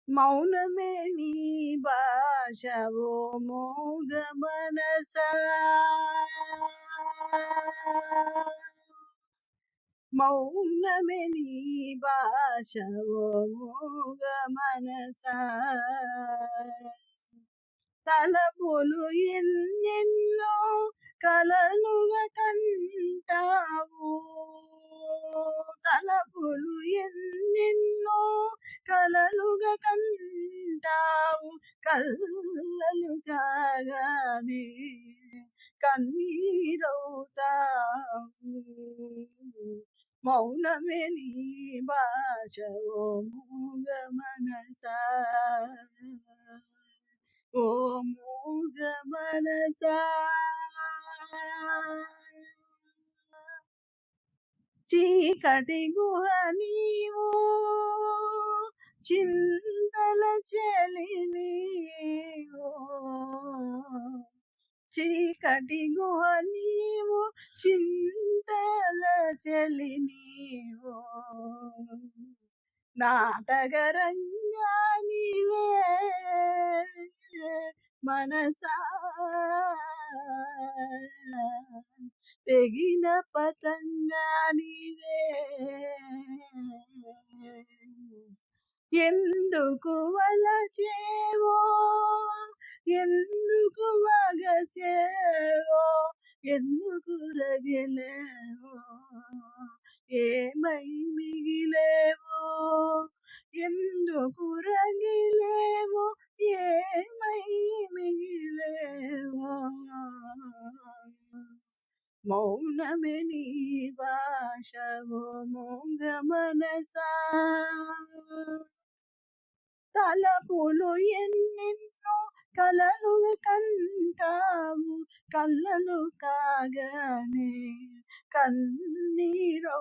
మౌనమే నీ భాష ఓ మోగ మనసా, మౌనమే నీ భాష ఓ మోగ మనసా, తలపులు ఎన్నెన్నో కలలుగా కంటావు, తలపులు ఎన్నెన్నో కలలుగా కంటావు, కల్లలు కాగానే కన్నీరవుతావు, మౌనమే నీ భాష ఓ మూగ మనసా, ఓ మూగ మనసా. చీకటి గుహ నీవు, చింతల చెలి నీవు, చీకటి గుహ నీవు, చింతల చెలి నీవు, నాటకరంగా నీవే మనసా, తెగిన పతంగా నీవే, ఎందుకు వలచేవో, ఎందుకు వగచేవో, ఎందుకు రగిలేవో, ఏమై మిగిలేవో, ఎందుకు రగిలేవో, ఏమై మిగిలేవో, మౌనమే నీ భాష ఓ మూగ మనసా, తలపులు ఎన్నెన్నో కలలుగా కంటావు, కళ్ళలు కాగానే కన్నీరవుతావు,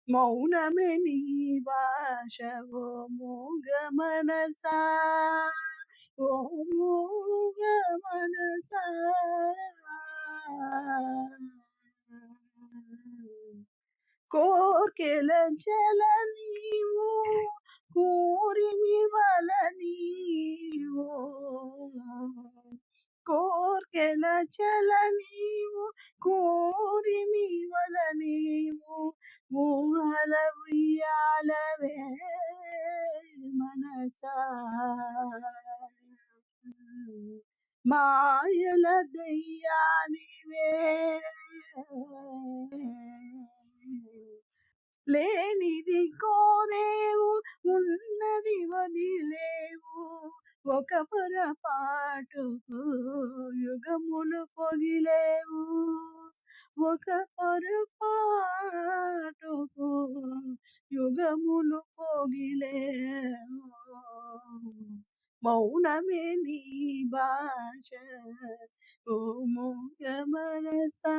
మౌనమే నీ భాష ఓ మూగ మనసా, ఓ మూగ మనసా. కోర్కెల జల నీవు, కూరిమి వల నీవు, కోర్కెల జల నీవు, కూరిమి వల నీవు, ఊహల ఉయ్యాలవే మనసా, మాయల దయ్యానివే, లేనిది కోరేవు, ఉన్నది వదిలేవు, ఒక పొరపాటుకు యుగములు పొగిలేవు, ఒక పొరపాటుకు యుగములు పొగిలేవు, మౌనమే నీ భాష ఓ మూగ మనసా,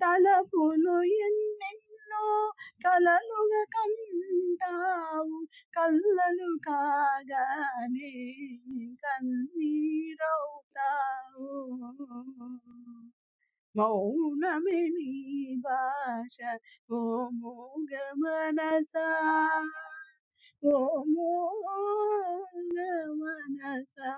తలపులు ఎన్నెన్నో కలలుగా కంటావు, కళ్ళలు కాగానే కన్నీరవుతావు, మౌనమే నీ భాష ఓ మూగ మనసా, ఓ మూగ మనసా.